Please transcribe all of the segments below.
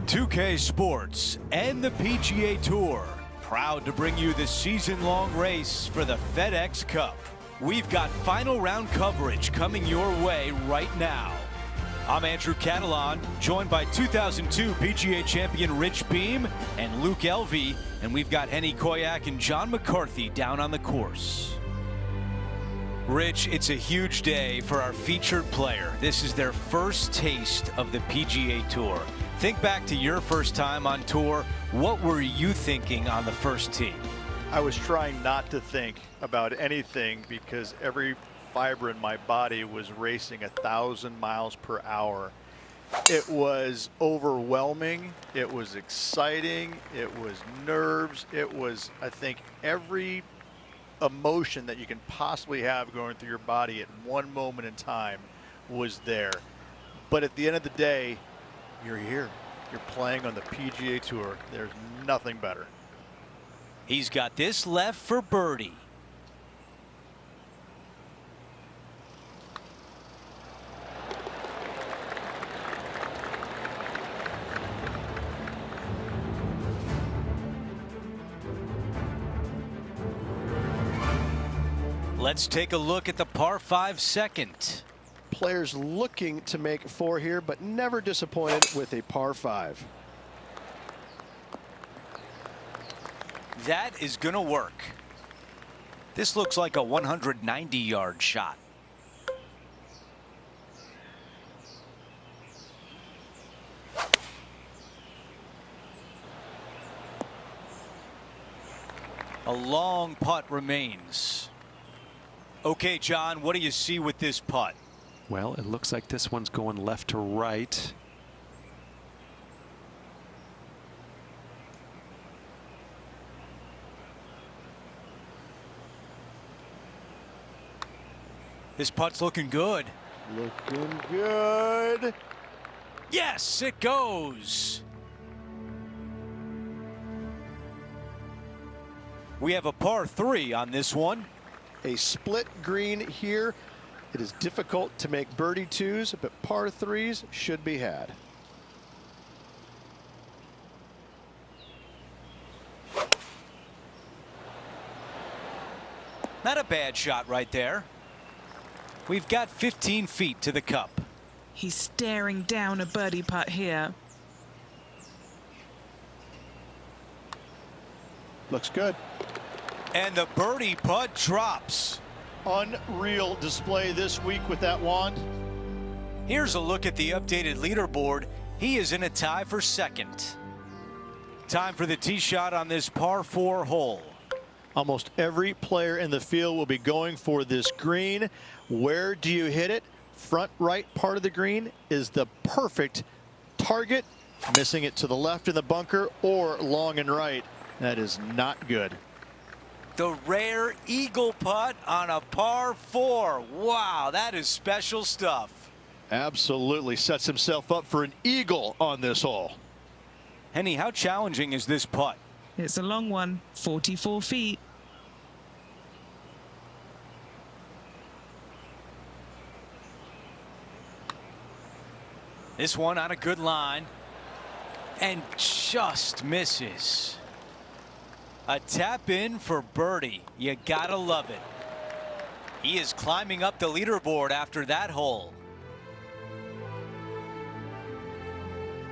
2K Sports and the PGA Tour, proud to bring you the season-long race for the FedEx Cup. We've got final round coverage coming your way right now. I'm Andrew Catalan, joined by 2002 PGA champion Rich Beem and Luke Elvey, and we've got Henny Koyak and John McCarthy down on the course. Rich, it's a huge day for our featured player. This is their first taste of the PGA Tour. Think back to your first time on tour. What were you thinking on the first tee? I was trying not to think about anything because every fiber in my body was racing 1,000 miles per hour. It was overwhelming. It was exciting. It was nerves. It was, I think, every emotion that you can possibly have going through your body at one moment in time was there. But at the end of the day, you're here. You're playing on the PGA Tour. There's nothing better. He's got this left for birdie. Let's take a look at the par 5 second. Players looking to make 4 here, but never disappointed with a par 5. That is going to work. This looks like a 190-yard shot. A long putt remains. Okay, John, what do you see with this putt? Well, it looks like this one's going left to right. This putt's looking good. Looking good. Yes, it goes. We have a par 3 on this one. A split green here. It is difficult to make birdie 2s, but par 3s should be had. Not a bad shot right there. We've got 15 feet to the cup. He's staring down a birdie putt here. Looks good. And the birdie putt drops. Unreal display this week with that wand. Here's a look at the updated leaderboard. He is in a tie for second. Time for the tee shot on this par 4 hole. Almost every player in the field will be going for this green. Where do you hit it? Front right part of the green is the perfect target. Missing it to the left in the bunker or long and right. That is not good. The rare eagle putt on a par 4. Wow, that is special stuff. Absolutely sets himself up for an eagle on this hole. Henny, how challenging is this putt? It's a long one, 44 feet. This one on a good line and just misses. A tap in for birdie. You gotta love it. He is climbing up the leaderboard after that hole.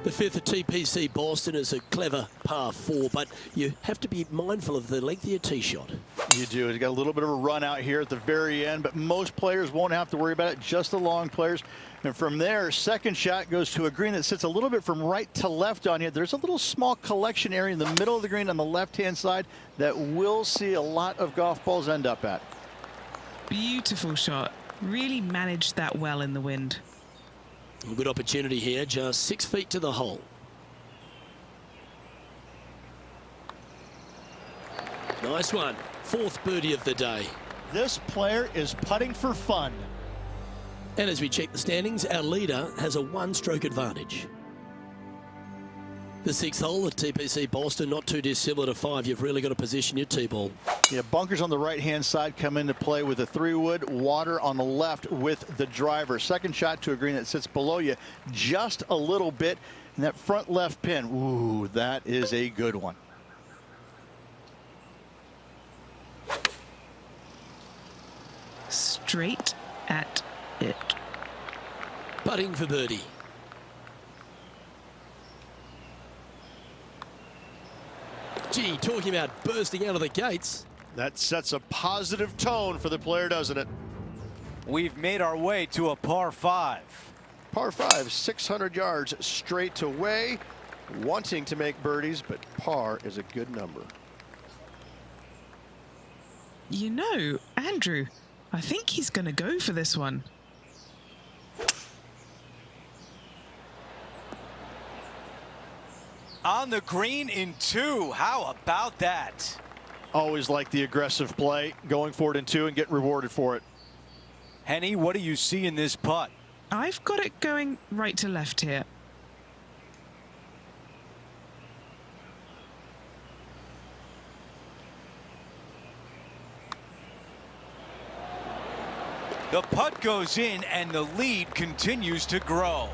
The 5th at TPC Boston is a clever par 4, but you have to be mindful of the length of your tee shot. You do. He's got a little bit of a run out here at the very end, but most players won't have to worry about it, just the long players. And from there, second shot goes to a green that sits a little bit from right to left on you. There's a little small collection area in the middle of the green on the left-hand side that we'll see a lot of golf balls end up at. Beautiful shot. Really managed that well in the wind. A good opportunity here, just 6 feet to the hole. Nice one. 4th birdie of the day. This player is putting for fun. And as we check the standings, our leader has a 1-stroke advantage. The 6th hole at TPC Boston, not too dissimilar to 5. You've really got to position your tee ball. Yeah, bunkers on the right-hand side come into play with a 3-wood, water on the left with the driver. Second shot to a green that sits below you just a little bit. And that front left pin, ooh, that is a good one. Straight at it. Putting for birdie. Gee, talking about bursting out of the gates. That sets a positive tone for the player, doesn't it? We've made our way to a par 5. Par 5, 600 yards straight away. Wanting to make birdies, but par is a good number. You know, Andrew, I think he's going to go for this one. On the green in 2. How about that? Always like the aggressive play, going for it in 2 and getting rewarded for it. Henny, what do you see in this putt? I've got it going right to left here. The putt goes in and the lead continues to grow.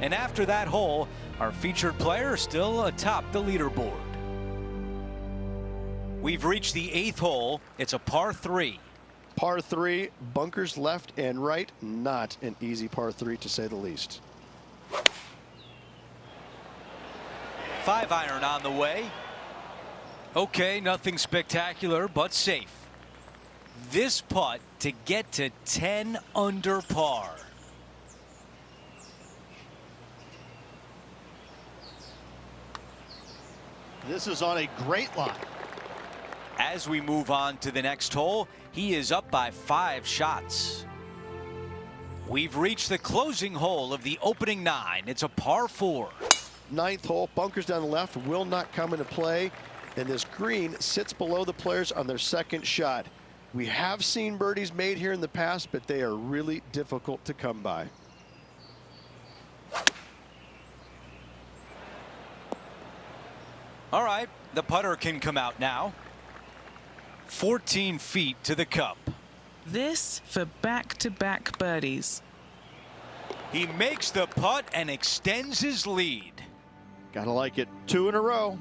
And after that hole, our featured player still atop the leaderboard. We've reached the 8th hole. It's a par 3. Par 3, bunkers left and right. Not an easy par 3 to say the least. 5-iron on the way. Okay, nothing spectacular, but safe. This putt to get to 10 under par. This is on a great line. As we move on to the next hole, he is up by 5 shots. We've reached the closing hole of the opening 9. It's a par 4. 9th hole, bunkers down the left will not come into play, and this green sits below the players on their second shot. We have seen birdies made here in the past, but they are really difficult to come by. All right, the putter can come out now. 14 feet to the cup. This for back-to-back birdies. He makes the putt and extends his lead. Gotta like it. 2 in a row.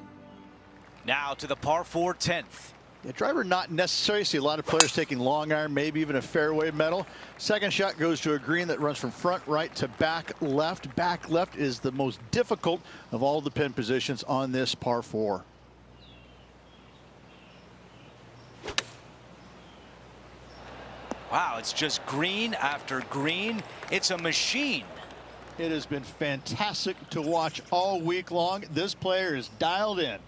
Now to the par 4 10th. Yeah, driver not necessarily. See a lot of players taking long iron, maybe even a fairway metal. Second shot goes to a green that runs from front right to back left. Back left is the most difficult of all the pin positions on this par 4. Wow, it's just green after green. It's a machine. It has been fantastic to watch all week long. This player is dialed in.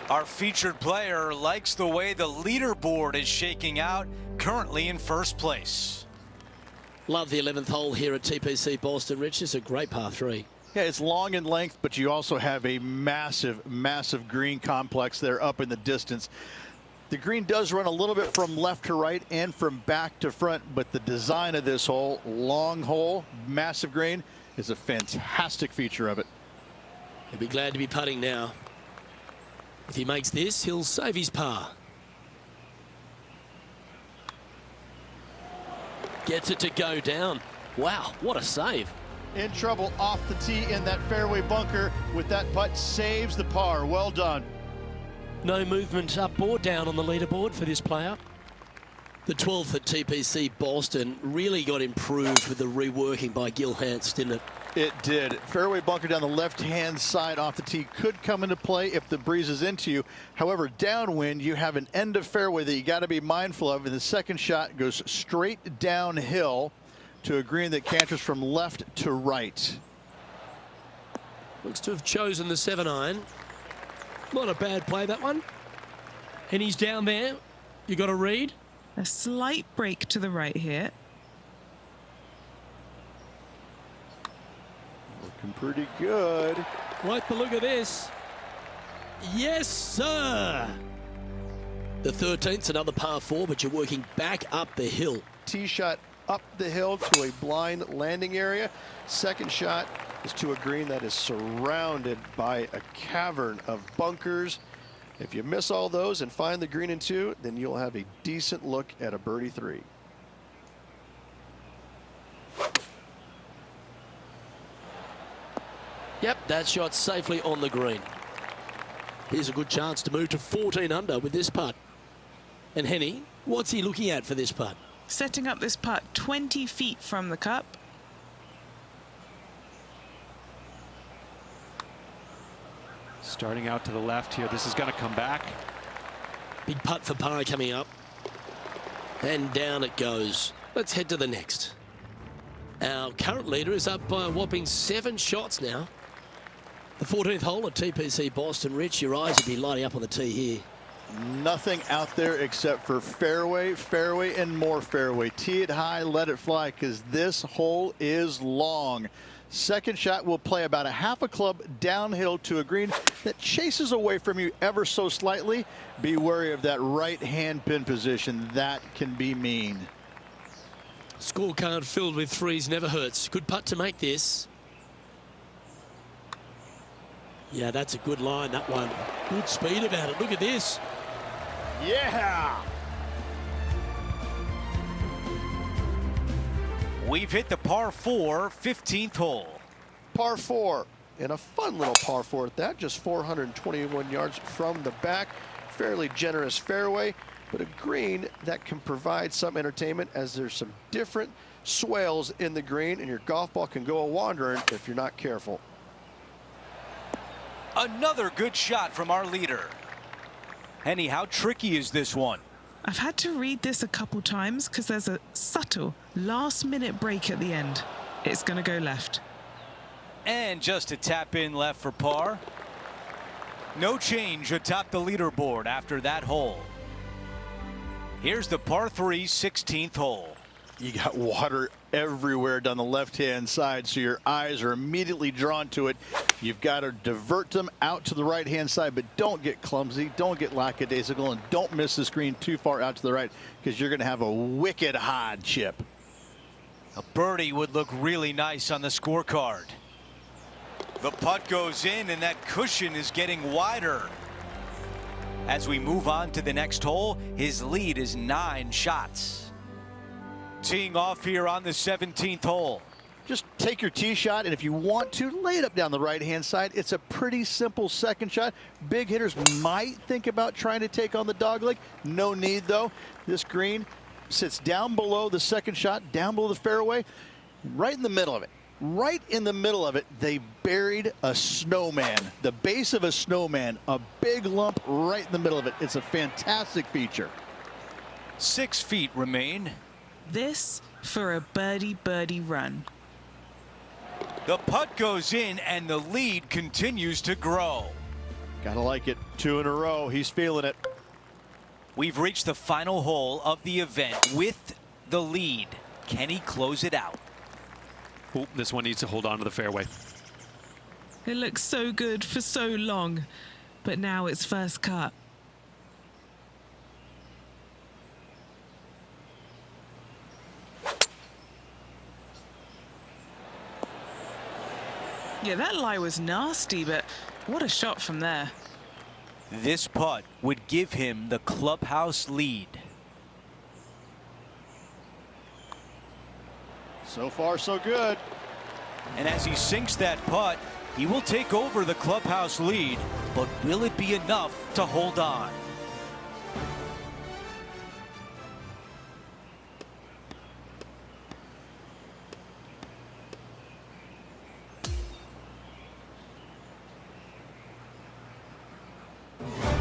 Our featured player likes the way the leaderboard is shaking out, currently in first place. Love the 11th hole here at TPC Boston, Rich. It's a great par 3. Yeah, it's long in length, but you also have a massive, massive green complex there up in the distance. The green does run a little bit from left to right and from back to front, but the design of this hole, long hole, massive green, is a fantastic feature of it. He'll be glad to be putting now. If he makes this, he'll save his par. Gets it to go down. Wow, what a save. In trouble off the tee in that fairway bunker with that putt, saves the par. Well done. No movement up or down on the leaderboard for this player. The 12th at TPC Boston really got improved with the reworking by Gil Hance, didn't it? It did. Fairway bunker down the left-hand side off the tee could come into play if the breeze is into you. However, downwind, you have an end of fairway that you got to be mindful of, and the second shot goes straight downhill to a green that canters from left to right. Looks to have chosen the 7-iron. Not a bad play, that one. And he's down there. You got to read. A slight break to the right here. Looking pretty good. Like the look of this. Yes, sir. The 13th's another par 4, but you're working back up the hill. Tee shot up the hill to a blind landing area. Second shot is to a green that is surrounded by a cavern of bunkers. If you miss all those and find the green in 2, then you'll have a decent look at a birdie 3. Yep, that shot safely on the green. Here's a good chance to move to 14 under with this putt. And Henny, what's he looking at for this putt? Setting up this putt 20 feet from the cup. Starting out to the left here. This is going to come back. Big putt for par coming up. And down it goes. Let's head to the next. Our current leader is up by a whopping 7 shots now. The 14th hole at TPC Boston. Rich, your eyes would be lighting up on the tee here. Nothing out there except for fairway, fairway, and more fairway. Tee it high, let it fly, because this hole is long. Second shot will play about a half a club downhill to a green that chases away from you ever so slightly. Be wary of that right hand pin position. That can be mean. Scorecard filled with threes never hurts. Good putt to make this. Yeah, that's a good line, that one. Good speed about it. Look at this. Yeah! We've hit the par 4 15th hole. Par 4, and a fun little par 4 at that, just 421 yards from the back. Fairly generous fairway, but a green that can provide some entertainment as there's some different swales in the green, and your golf ball can go a-wandering if you're not careful. Another good shot from our leader. Henny, how tricky is this one? I've had to read this a couple times because there's a subtle last-minute break at the end. It's going to go left. And just a tap in left for par. No change atop the leaderboard after that hole. Here's the par 3 16th hole. You got water everywhere down the left-hand side, so your eyes are immediately drawn to it. You've got to divert them out to the right-hand side, but don't get clumsy, don't get lackadaisical, and don't miss the screen too far out to the right, because you're going to have a wicked hard chip. A birdie would look really nice on the scorecard. The putt goes in, and that cushion is getting wider. As we move on to the next hole, his lead is 9 shots. Teeing off here on the 17th hole. Just take your tee shot, and if you want to, lay it up down the right-hand side. It's a pretty simple second shot. Big hitters might think about trying to take on the dogleg. No need, though. This green sits down below the second shot, down below the fairway, right in the middle of it. Right in the middle of it, they buried a snowman. The base of a snowman, a big lump right in the middle of it. It's a fantastic feature. 6 feet remain. This for a birdie run. The putt goes in, and the lead continues to grow. Gotta like it. 2 in a row. He's feeling it. We've reached the final hole of the event with the lead. Can he close it out? Oh, this one needs to hold on to the fairway. It looks so good for so long, but now it's first cut. Yeah, that lie was nasty, but what a shot from there. This putt would give him the clubhouse lead. So far, so good. And as he sinks that putt, he will take over the clubhouse lead, but will it be enough to hold on?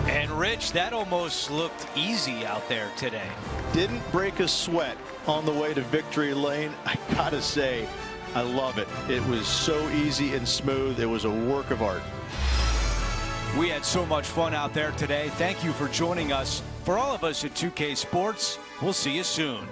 And Rich, that almost looked easy out there today. Didn't break a sweat on the way to victory lane. I gotta say, I love it. It was so easy and smooth. It was a work of art. We had so much fun out there today. Thank you for joining us. For all of us at 2K Sports, we'll see you soon.